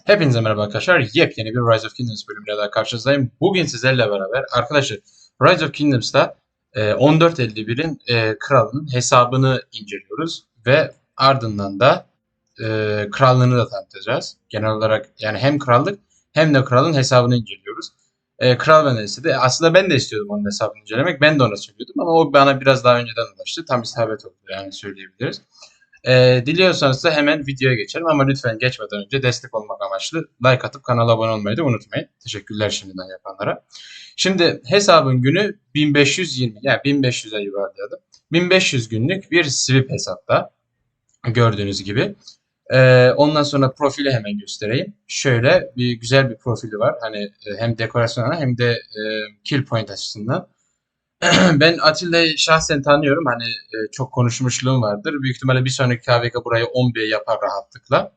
Hepinize merhaba arkadaşlar. Yepyeni bir Rise of Kingdoms bölümüyle daha karşınızdayım. Bugün sizlerle beraber arkadaşlar Rise of Kingdoms'ta 1451'in kralının hesabını inceliyoruz ve ardından da krallığını da tanıtacağız. Genel olarak yani hem krallık hem de kralın hesabını inceliyoruz. Kral benden istedi. Aslında ben de istiyordum onun hesabını incelemek. Ben de ona söylüyordum ama o bana biraz daha önceden ulaştı. Tam isabet oldu yani söyleyebiliriz. Diliyorsanız da hemen videoya geçelim ama lütfen geçmeden önce destek olmak amaçlı like atıp kanala abone olmayı da unutmayın. Teşekkürler şimdiden yapanlara. Şimdi hesabın günü 1520 yani 1500'e yuvarlayalım. 1500 günlük bir sweep hesapta gördüğünüz gibi. Ondan sonra profili hemen göstereyim. Şöyle bir güzel bir profili var. Hani hem dekorasyon hem de kill point açısından. Ben Atilla'yı şahsen tanıyorum. Hani çok konuşmuşluğum vardır. Büyük ihtimalle bir sonraki KVK burayı 11 yapar rahatlıkla.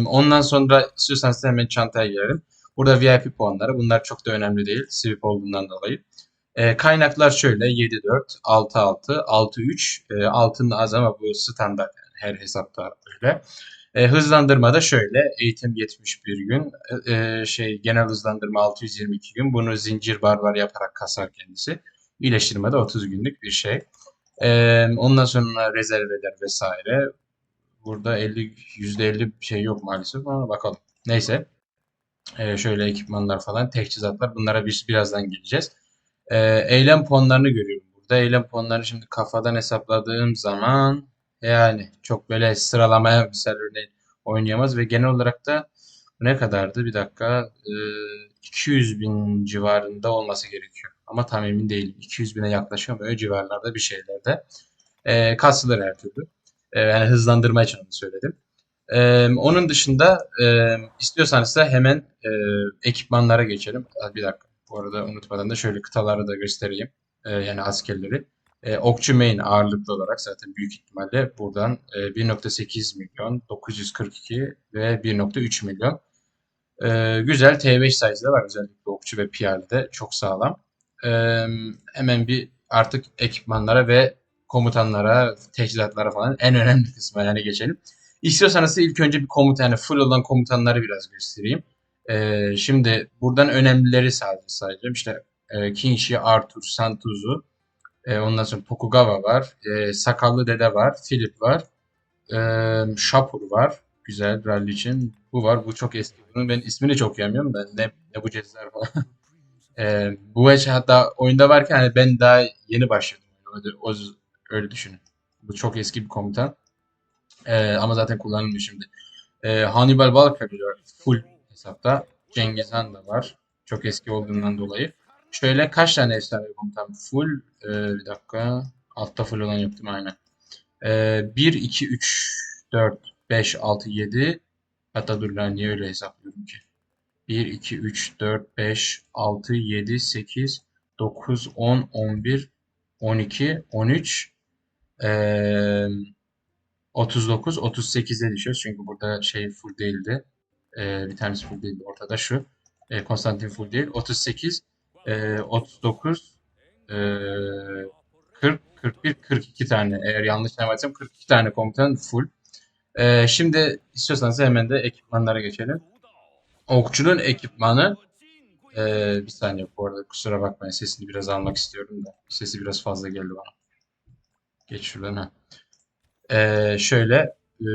Ondan sonra istiyorsanız hemen çantaya girelim. Burada VIP puanları. Bunlar çok da önemli değil. Sweep olduğundan dolayı. Kaynaklar şöyle 7-4, 6-6, 6-3. Altının az ama bu standart yani her hesapta öyle. Hızlandırma da şöyle. Eğitim 71 gün. Genel hızlandırma 622 gün. Bunu zincir barbar yaparak kasar kendisi. İyileştirme de 30 günlük bir şey. Ondan sonra rezerveler vesaire. Burada %50 bir şey yok maalesef ama bakalım. Neyse. Şöyle ekipmanlar falan, teçhizatlar. Bunlara birazdan geleceğiz. Eylem puanlarını görüyorum burada. Eylem puanlarını şimdi kafadan hesapladığım zaman yani çok böyle sıralamaya misal örneğin oynayamaz ve genel olarak da ne kadardı? Bir dakika. 200 bin civarında olması gerekiyor. Ama tam emin değilim. 200 bine yaklaşıyor mu? Öyle civarlarda bir şeylerde. Kasılır her türlü. Yani hızlandırma için onu söyledim. Onun dışında istiyorsanız da hemen ekipmanlara geçelim. Bir dakika. Bu arada unutmadan da şöyle kıtaları da göstereyim. Yani askerleri. Okçu main ağırlıklı olarak zaten büyük ihtimalle buradan 1.8 milyon, 942 ve 1.3 milyon. Güzel T5 size'da var özellikle okçu ve piyade çok sağlam. Hemen bir artık ekipmanlara ve komutanlara, teçhizatlara falan en önemli kısmına yani geçelim. İstiyorsanız da ilk önce bir komut yani full olan komutanları biraz göstereyim. Şimdi buradan önemlileri sadece sayacağım. İşte Kingshi, Arthur, Santuzu, ondan sonra Tokugawa var, Sakallı Dede var, Philip var, Shapur var. Güzel rally için. Bu var. Bu çok eski. Bunun ben ismini çok yemiyorum da ne bu cezler falan. Bu maç hatta oyunda varken hani ben daha yeni başladım. Öyle düşünün. Bu çok eski bir komutan. Ama zaten kullanılmıyor şimdi. Hannibal Barca var. Full hesapta. Cengiz Han da var. Çok eski olduğundan dolayı. Şöyle kaç tane efsane komutan full? Bir dakika. Altta full olan yok değil mi? Aynen. 1, 2, 3, 4, 5, 6, 7. Hatta dur lan niye öyle hesaplıyorum ki? 1, 2, 3, 4, 5, 6, 7, 8, 9, 10, 11, 12, 13, eee 39, 38'e düşüyoruz. Çünkü burada şey full değildi. Bir tanesi full değildi. Ortada şu. Konstantin full değil. 38, 39, eee 40, 41, 42 tane. Eğer yanlış saymadıysam 42 tane komutan full. Şimdi istiyorsanız hemen de ekipmanlara geçelim. Okçunun ekipmanı bir saniye bu arada kusura bakmayın sesini biraz almak istiyorum da sesi biraz fazla geldi bana. Geç şuradan ha. Şöyle e,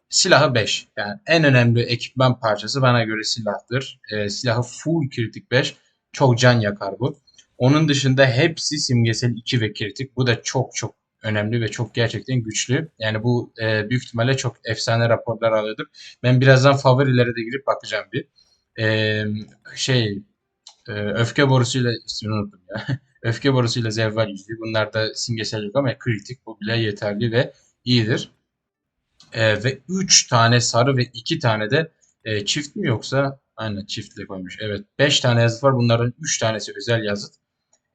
silahı 5. Yani en önemli ekipman parçası bana göre silahtır. Silahı full kritik 5. Çok can yakar bu. Onun dışında hepsi simgesel 2 ve kritik. Bu da çok çok önemli ve çok gerçekten güçlü. Yani bu büyük ihtimalle çok efsane raporlar alıyordur. Ben birazdan favorilere de girip bakacağım bir. Ee, şey Öfke borusuyla ismini unuttum ya. Öfke borusuyla zevval yüzüğü. Bunlar da simgesel yok ama kritik. Bu bile yeterli ve iyidir. Ve 3 tane sarı ve 2 tane de çift mi yoksa aynen çiftle koymuş. Evet 5 tane yazıt var. Bunların 3 tanesi özel yazıt.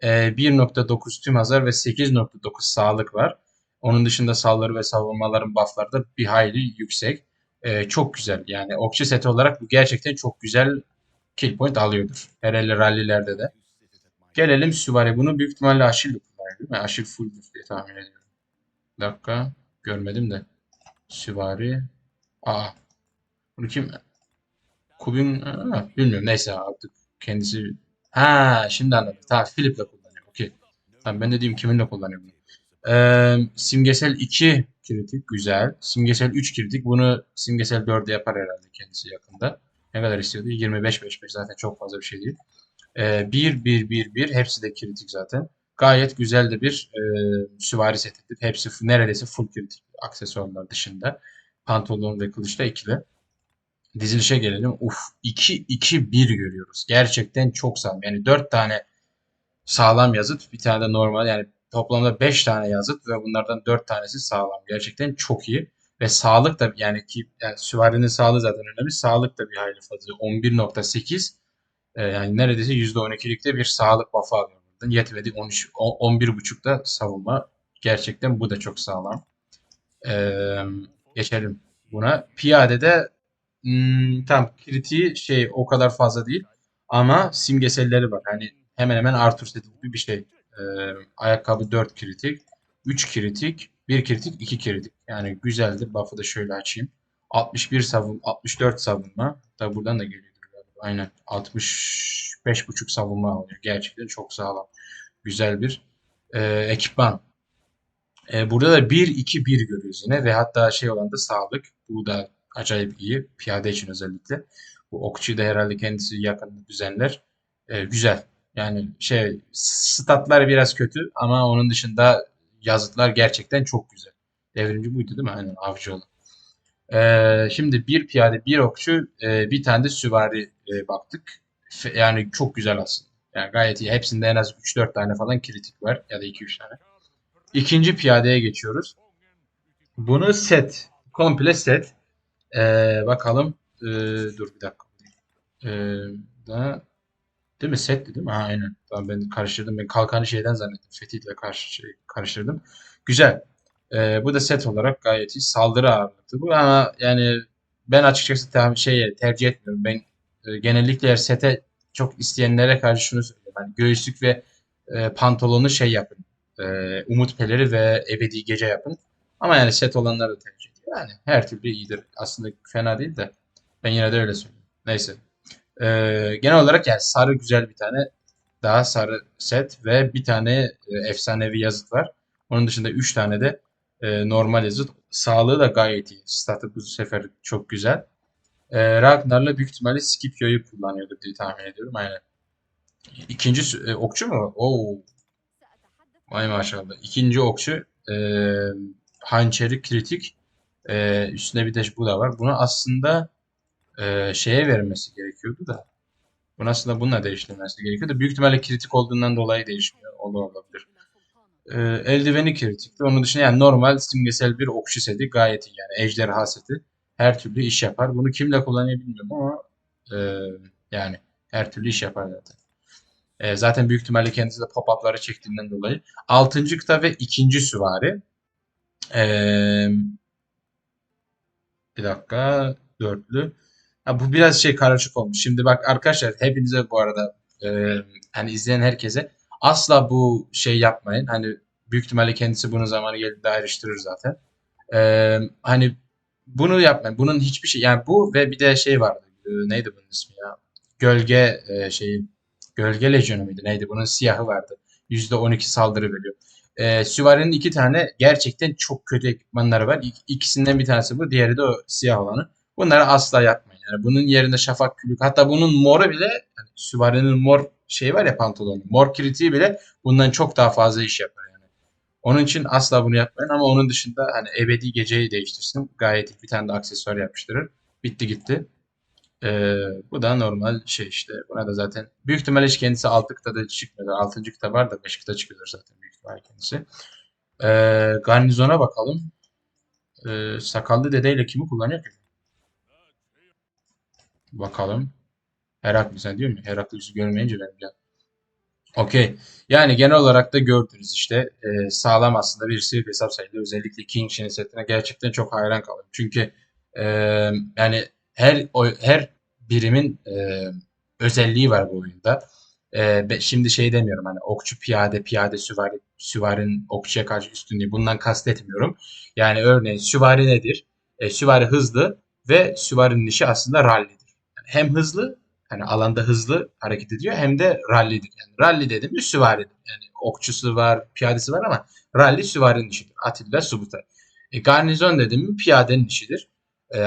1.9 tüm hasar ve 8.9 sağlık var. Onun dışında saldırı ve savunmaların buffları da bir hayli yüksek. Çok güzel. Yani okçu seti olarak bu gerçekten çok güzel kill point alıyordur. Herhalde rallilerde de. Gelelim süvari. Bunu büyük ihtimalle Aşil kullanıyor değil mi? Aşil full'dür diye tahmin ediyorum. Bir dakika. Görmedim de. Süvari. Aa. Bunu kim? Kubin bilmiyorum neyse artık kendisi. Ha şimdi anladım. Tamam Philip'le kullanıyor. Okey. Tamam ben de diyeyim kiminle kullanıyor bunu. Simgesel 2 kritik güzel. Simgesel 3 kritik. Bunu simgesel 4'e yapar herhalde kendisi yakında. Ne kadar istiyordu? 25-5-5 zaten çok fazla bir şey değil. 1-1-1-1 hepsi de kritik zaten. Gayet güzel de bir süvari setidir. Hepsi neredeyse full kritik aksesuarlar dışında. Pantolon ve kılıçta ikili. Dizilişe gelelim. Uf 2-2-1 görüyoruz. Gerçekten çok sağlam. Yani 4 tane sağlam yazıt, bir tane de normal. Yani toplamda 5 tane yazıt ve bunlardan 4 tanesi sağlam. Gerçekten çok iyi. Ve sağlık da yani ki yani süvarinin sağlığı zaten önemli. Sağlık da bir hayli fazla. 11.8 yani neredeyse %12'likte bir sağlık buff'ı alıyor buradan. Yetmedi 13, 11.5'da savunma. Gerçekten bu da çok sağlam. Ee, Geçelim buna. Piyade'de tam kritiği şey o kadar fazla değil. Ama simgeselleri var. Hani hemen hemen Arthur seti gibi bir şey. Ayakkabı 4 kritik, 3 kritik, bir kritik, 2 kritik. Yani güzeldir. Buff'ı da şöyle açayım. 61 savunma, 64 savunma. Tabi buradan da geliyordur galiba. Aynen. 65,5 savunma alıyor. Gerçekten çok sağlam. Güzel bir ekipman. Burada da 1-2-1 görüyoruz yine ve hatta şey olan da sağlık. Bu da acayip iyi. Piyade için özellikle. Bu okçuyu da herhalde kendisi yakın düzenler. Güzel. Yani şey statlar biraz kötü ama onun dışında yazıtlar gerçekten çok güzel. Devrimci buydu değil mi? Aynen avcı olan. Şimdi bir piyade, bir okçu, bir tane de süvari baktık. Yani çok güzel aslında. Yani gayet iyi. Hepsinde en az 3-4 tane falan kritik var ya da 2-3 tane. İkinci piyadeye geçiyoruz. Bunu set. Komple set. Bakalım. Dur bir dakika. Ee, da, değil mi? Setti değil mi? Ha, aynen. Tamam ben karıştırdım. Ben kalkanı şeyden zannettim. Fethi'yle karıştırdım. Güzel. Bu da set olarak gayet iyi. Saldırı ağırlıklı bu ama yani ben açıkçası tercih etmiyorum. Ben genellikle eğer sete çok isteyenlere karşı şunu söylüyorum. Yani göğüslük ve pantolonu şey yapın. Umut Peleri ve Ebedi Gece yapın. Ama yani set olanları da tercih ediyor. Yani her türlü iyidir. Aslında fena değil de ben yine de öyle söylüyorum. Neyse. Genel olarak yani sarı güzel bir tane daha sarı set ve bir tane efsanevi yazıt var. Onun dışında 3 tane de normal yazıt. Sağlığı da gayet iyi. Statı bu sefer çok güzel. Ragnar'la büyük ihtimalle Scipio'yu kullanıyordur diye tahmin ediyorum. Aynen. İkinci okçu mu? Oo, vay maşallah. İkinci okçu hançeri kritik. Üstüne bir de bu da var. Bunu aslında şeye vermesi gerekiyordu da. Bunu aslında bununla değiştirmesi gerekiyordu. Büyük ihtimalle kritik olduğundan dolayı değişmiyor. O da olabilir. Eldiveni kritikti. Onun dışında yani normal simgesel bir okçu seti gayet iyi. Yani ejderha seti. Her türlü iş yapar. Bunu kimle kullanıyor bilmiyorum ama e, yani her türlü iş yapar zaten. Zaten büyük ihtimalle kendisi de pop-up'ları çektiğinden dolayı. Altıncı kıta ve ikinci süvari. Ee, Bir dakika. Dörtlü. Ha, bu biraz şey karışık olmuş. Şimdi bak arkadaşlar hepinize bu arada hani izleyen herkese asla bu şey yapmayın. Hani büyük ihtimalle kendisi bunun zamanı geldiğinde ayrıştırır zaten. Hani bunu yapmayın. Bunun hiçbir şey yani bu ve bir de şey vardı. Neydi bunun ismi ya? Gölge şeyi Gölge Lejyonu muydu? Neydi? Bunun siyahı vardı. %12 saldırı veriyor. Süvari'nin iki tane gerçekten çok kötü ekipmanları var. İkisinden bir tanesi bu. Diğeri de o siyah olanı. Bunları asla yapmayın. Yani bunun yerinde şafak külük. Hatta bunun moru bile yani süvarinin mor şey var ya pantolonu. Mor kritiği bile bundan çok daha fazla iş yapar yani. Onun için asla bunu yapmayın ama onun dışında hani ebedi geceyi değiştirsin. Gayet iyi bir tane de aksesuar yapıştırır. Bitti gitti. Bu da normal şey işte. Buna da zaten büyük ihtimalle hiç kendisi 6 kıtada çıkmıyor. 6. kıta var da 5 kıta çıkıyor zaten büyük ihtimalle kendisi. Garnizona bakalım. Sakallı dedeyle kimi kullanıyor ki? Bakalım. Heraklis'e diyor mu? Heraklis'i görmeyince ben bile. Okey. Yani genel olarak da gördünüz işte. Sağlam aslında bir sırf hesap sayılır. Özellikle King Shin setine gerçekten çok hayran kaldım. Çünkü e, yani her birimin özelliği var bu oyunda. Şimdi şey demiyorum hani okçu piyade, piyade süvari, süvarinin okçuya karşı üstünlüğü bundan kastetmiyorum. Yani örneğin süvari nedir? Süvari hızlı ve süvarinin işi aslında rallidir. hem hızlı, hani alanda hızlı hareket ediyor, hem de rallidir. Yani rally dediğimiz süvaridir. Yani okçusu var, piyadesi var ama rally süvarinin işidir. Atilla Subutay. Garnizon dediğimiz piyadenin işidir.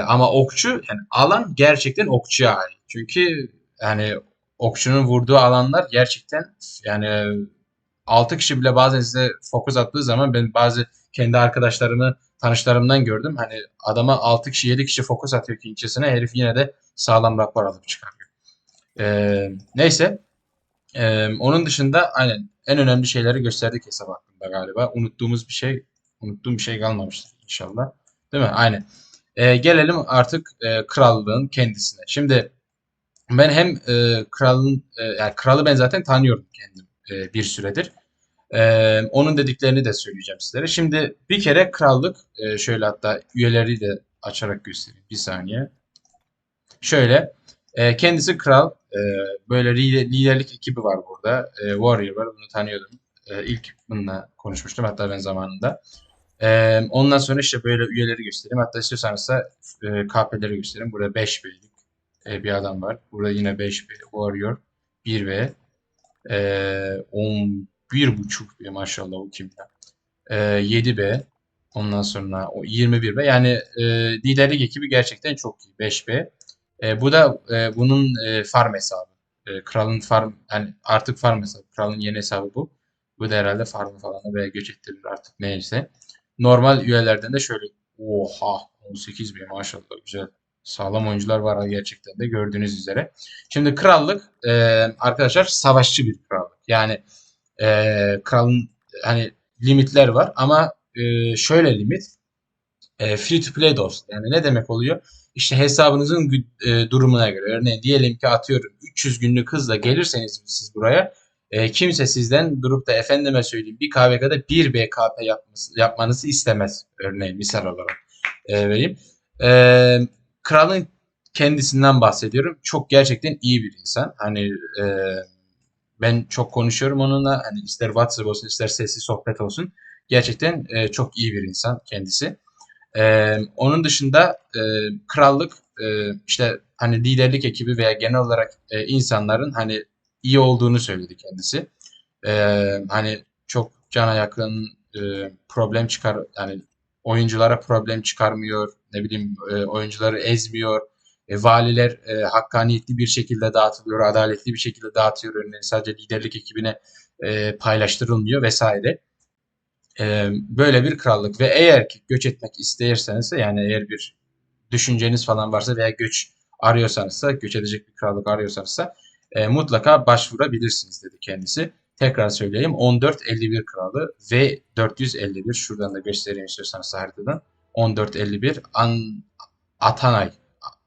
Ama okçu, yani alan gerçekten okçuya ait. Çünkü yani okçunun vurduğu alanlar gerçekten, yani 6 kişi bile bazen size fokus attığı zaman, ben bazı kendi arkadaşlarımı, tanışlarımdan gördüm. Hani adama 6 kişi 7 kişi fokus atıyor King'çesine, herif yine de sağlam rapor alıp çıkarıyor. Neyse, onun dışında aynen en önemli şeyleri gösterdik hesap hakkında galiba. Unuttuğum bir şey kalmamıştır inşallah. Değil mi? Aynen. Gelelim artık krallığın kendisine. Şimdi ben hem yani kralı ben zaten tanıyorum kendim bir süredir. Onun dediklerini de söyleyeceğim sizlere. Şimdi bir kere krallık, şöyle hatta üyeleri de açarak göstereyim. Bir saniye. Şöyle, kendisi kral. Böyle liderlik ekibi var burada. Warrior var, bunu tanıyordum. İlk bununla konuşmuştum hatta ben zamanında. Ondan sonra işte böyle üyeleri göstereyim. Hatta istiyorsanız da KP'leri göstereyim. Burada 5B'lik bir adam var. Burada yine 5B Warrior 1B, 11,5 B, maşallah o kim ya? 7B, ondan sonra o 21B. Yani liderlik ekibi gerçekten çok iyi. 5B. Bu da bunun farm hesabı. Kralın farm, yani artık farm hesabı. Kralın yeni hesabı bu. Bu da herhalde farmı falan veya göç ettirir artık, neyse. Normal üyelerden de şöyle, oha, 18 bin, maşallah, güzel. Sağlam oyuncular var gerçekten de, gördüğünüz üzere. Şimdi krallık, arkadaşlar, savaşçı bir krallık. Yani kralın hani limitler var ama şöyle limit, free to play dost. Yani ne demek oluyor? İşte hesabınızın durumuna göre. Örneğin diyelim ki atıyorum 300 günlük hızla gelirseniz siz buraya, kimse sizden durup da efendime söyleyeyim bir KVK'da 1 BKP yapmanızı istemez. Örneğin misal olarak vereyim. Kralın kendisinden bahsediyorum. Çok gerçekten iyi bir insan. Hani e, ben çok konuşuyorum onunla. Hani ister WhatsApp olsun ister sesli sohbet olsun. Gerçekten çok iyi bir insan kendisi. Onun dışında krallık, işte hani liderlik ekibi veya genel olarak insanların hani iyi olduğunu söyledi kendisi. Hani çok cana yakın, problem çıkar, yani oyunculara problem çıkarmıyor, ne bileyim, oyuncuları ezmiyor. Valiler hakkaniyetli bir şekilde dağıtılıyor, adaletli bir şekilde dağıtıyor. Örneğin sadece liderlik ekibine paylaştırılmıyor vesaire. Böyle bir krallık ve eğer ki göç etmek isterseniz, yani eğer bir düşünceniz falan varsa veya göç arıyorsanız, göç edecek bir krallık arıyorsanız mutlaka başvurabilirsiniz dedi kendisi. Tekrar söyleyeyim, 1451 kralı ve 451, şuradan da göstereyim istiyorsanız haritadan. 1451 Atanay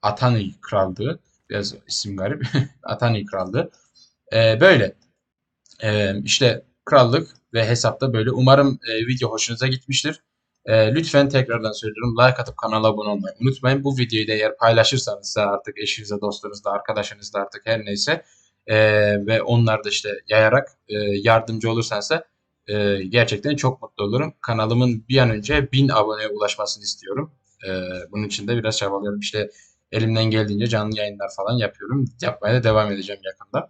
Atanay krallığı, biraz isim garip. Atanay krallığı. Böyle. İşte krallık ve hesapta böyle. Umarım video hoşunuza gitmiştir. Lütfen tekrardan söylüyorum, like atıp kanala abone olmayı unutmayın. Bu videoyu da eğer paylaşırsanız artık eşinizle, dostlarınızla, arkadaşınızla, artık her neyse, ve onlar da işte yayarak yardımcı olursanız gerçekten çok mutlu olurum. Kanalımın bir an önce 1000 aboneye ulaşmasını istiyorum. Bunun için de biraz çabalıyorum. İşte elimden geldiğince canlı yayınlar falan yapıyorum. Yapmaya da devam edeceğim yakında.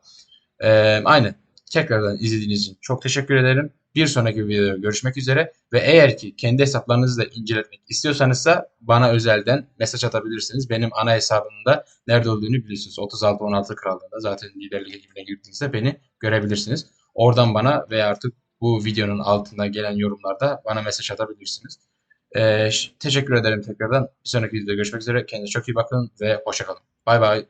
Aynen. Tekrardan izlediğiniz için çok teşekkür ederim. Bir sonraki videoda görüşmek üzere ve eğer ki kendi hesaplarınızı da inceletmek istiyorsanız da bana özelden mesaj atabilirsiniz. Benim ana hesabımda nerede olduğunu biliyorsunuz. 3616 Krallığı'nda zaten liderlik ekibine girdiğinizde beni görebilirsiniz. Oradan bana veya artık bu videonun altında gelen yorumlarda bana mesaj atabilirsiniz. Teşekkür ederim tekrardan. Bir sonraki videoda görüşmek üzere. Kendinize çok iyi bakın ve hoşça kalın. Bay bay.